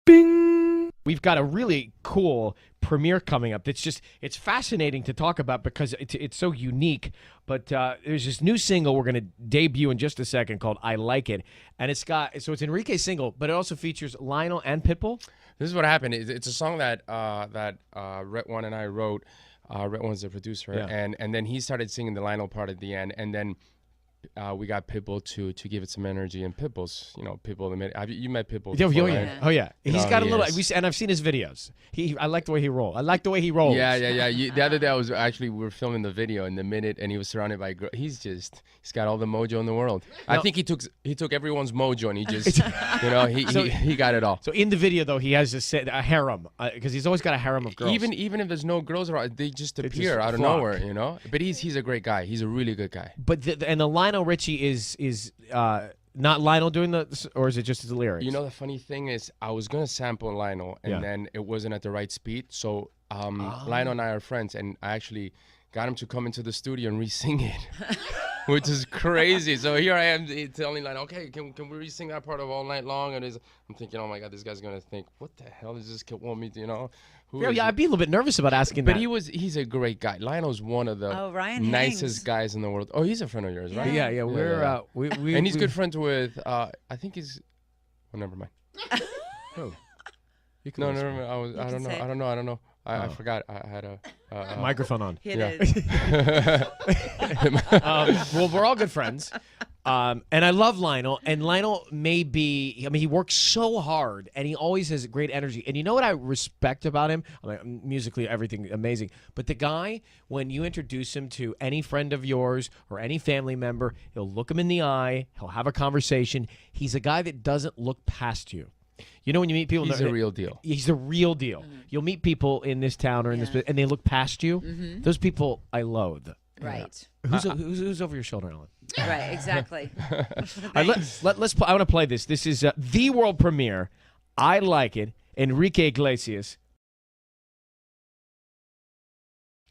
Bing! We've got a really cool premiere coming up. It's fascinating to talk about because it's so unique. But there's this new single we're going to debut in just a second called "I Like It," and it's Enrique's single, but it also features Lionel and Pitbull. This is what happened. It's a song that Rhett One and I wrote. Rhett One's the producer, Yeah. and then he started singing the Lionel part at the end, and then we got Pitbull to give it some energy. And Pitbull's, Pitbull. You met Pitbull? Before, right? Oh yeah. He's got a little. Is. And I've seen his videos. I like the way he rolls. I like the way he rolls. Yeah. The other day we were filming the video in the minute, and he was surrounded by girls. He's got all the mojo in the world. I think he took everyone's mojo, and he just he got it all. So in the video though, he has a harem because he's always got a harem of girls. Even if there's no girls around, they just appear out of flock. nowhere, But he's a great guy. He's a really good guy. But the Lionel Richie is not Lionel doing or is it just the lyrics? The funny thing is, I was gonna sample Lionel, and then it wasn't at the right speed. So Lionel and I are friends, and I actually got him to come into the studio and re-sing it, which is crazy. So here I am telling Lionel, okay, can we re-sing that part of All Night Long? And I'm thinking, oh my God, this guy's gonna think, what the hell does this kid want me to, Yeah, I'd be a little bit nervous about asking that. But he's a great guy. Lionel's one of the nicest guys in the world. Oh, he's a friend of yours, right? Yeah. And he's good friends with, I think he's, never mind. Oh. No, never mind. I don't know. I forgot. I had a microphone on. It is. Well, we're all good friends. And I love Lionel. And Lionel he works so hard, and he always has great energy. And you know what I respect about him? Musically, everything amazing. But the guy, when you introduce him to any friend of yours or any family member, he'll look him in the eye. He'll have a conversation. He's a guy that doesn't look past you. When you meet people, he's a real deal. He's the real deal. Mm-hmm. You'll meet people in this town or in this, and they look past you. Mm-hmm. Those people I loathe. Right. Who's over your shoulder, Ellen? Right. Exactly. I want to play this. This is the world premiere. I Like It. Enrique Iglesias.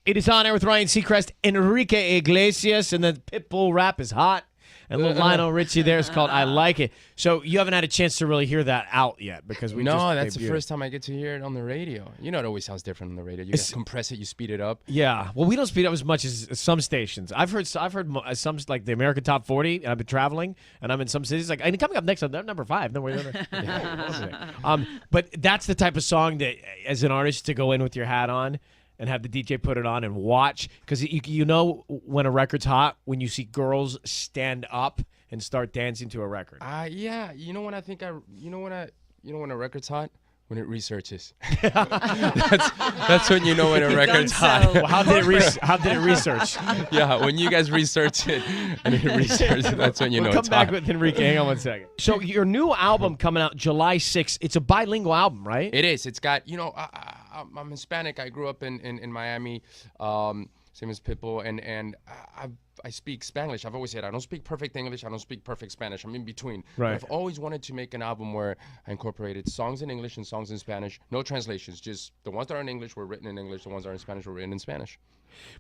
It is on air with Ryan Seacrest. Enrique Iglesias, and the Pitbull rap is hot. And little Lionel Richie there is called "I Like It." So you haven't had a chance to really hear that out yet because that's the first time I get to hear it on the radio. It always sounds different on the radio. You just compress it, you speed it up. Yeah, well, we don't speed up as much as some stations. I've heard some like the American Top 40. And I've been traveling, and I'm in some cities and coming up next, I'm number 5. No, but that's the type of song that, as an artist, to go in with your hat on and have the DJ put it on and watch, because when a record's hot when you see girls stand up and start dancing to a record. Yeah. When a record's hot, when it researches. that's when you know when a record's hot. Well, how did it research? Yeah, when you guys research it and it researches, that's when you know it's hot. We'll come back with Enrique. Hang on one second. So your new album coming out July 6th. It's a bilingual album, right? It is. It's got, I'm Hispanic. I grew up in Miami, same as Pitbull, and I speak Spanish. I've always said I don't speak perfect English. I don't speak perfect Spanish. I'm in between. Right. But I've always wanted to make an album where I incorporated songs in English and songs in Spanish. No translations. Just the ones that are in English were written in English. The ones that are in Spanish were written in Spanish.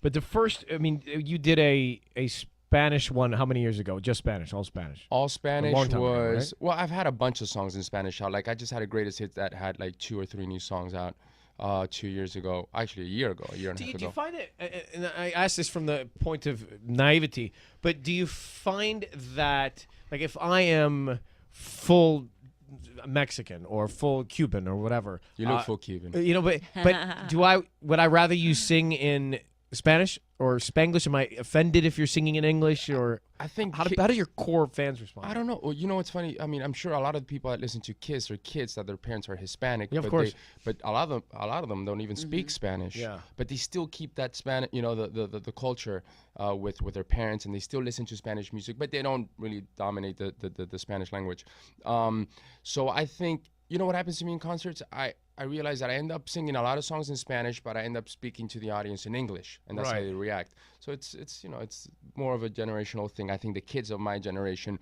But the first, you did a Spanish one how many years ago? Just Spanish, all Spanish. All Spanish was ago, right? Well, I've had a bunch of songs in Spanish out. Like I just had a greatest hits that had like 2 or 3 new songs out. 2 years ago, actually a year and a half ago. Do you find it, and I ask this from the point of naivety, but do you find that, like, if I am full Mexican or full Cuban or whatever. You look full Cuban. But would I rather you sing in Spanish or Spanglish? Am I offended if you're singing in English? Or I think how do your core fans respond? I don't know. Well, what's funny? I mean, I'm sure a lot of the people that listen to Kiss are kids that their parents are Hispanic. Yeah, of course. But a lot of them don't even speak Spanish. Yeah. But they still keep that Spanish, the culture with their parents, and they still listen to Spanish music, but they don't really dominate the Spanish language. So I think, what happens to me in concerts? I realize that I end up singing a lot of songs in Spanish, but I end up speaking to the audience in English, and that's how they react. So it's more of a generational thing. I think the kids of my generation,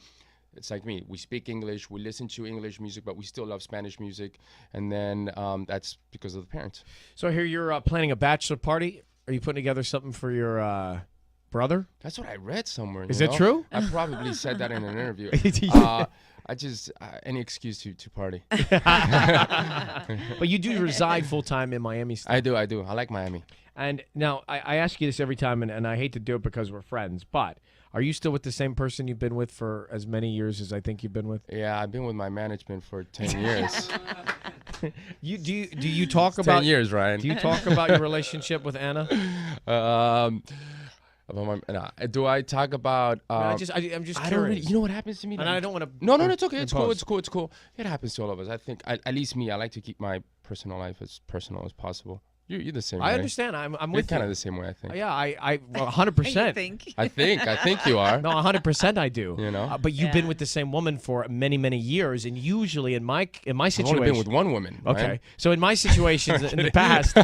it's like me. We speak English, we listen to English music, but we still love Spanish music, and then that's because of the parents. So I hear you're planning a bachelor party. Are you putting together something for your brother? That's what I read somewhere. Is you it know? true? I probably said that in an interview. I just any excuse to party. But you do reside full time in Miami still. I do. I like Miami. And now I ask you this every time, and I hate to do it because we're friends, but are you still with the same person you've been with for as many years as I think you've been with? Yeah, I've been with my management for 10 years. Do you talk about 10 years, Ryan. Do you talk about your relationship with Anna? Do I talk about? I'm just I don't curious. really, you know what happens to me? And I don't want to. No, it's okay. It's cool. impose. It's cool. It happens to all of us. I think, at least me, I like to keep my personal life as personal as possible. You're the same way. I understand. I'm You're with kind you. of the same way, I think. Yeah, well, 100%. You think? I think you are. No, 100% I do. You know? But you've been Yeah. with the same woman for many, many years, and usually in my I've situation, only been with one woman. okay. Ryan. So in my situations in the past,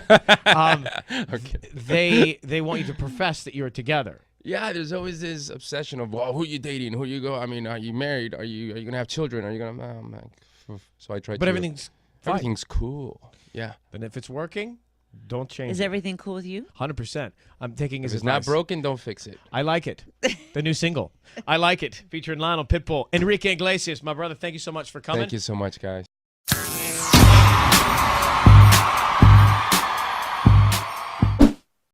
they want you to profess that you're together. Yeah, there's always this obsession of, well, who you dating, who you go. I mean, are you married? Are you gonna have children? Are you gonna? I'm like, so I try. But everything's fine. everything's cool. Yeah. And if it's working, don't change. Is everything cool with you? 100%. I'm taking his If it's not advice. broken, don't fix it. I like it. The new single. I like it. Featuring Lionel Pitbull. Enrique Iglesias, my brother, thank you so much for coming. Thank you so much, guys.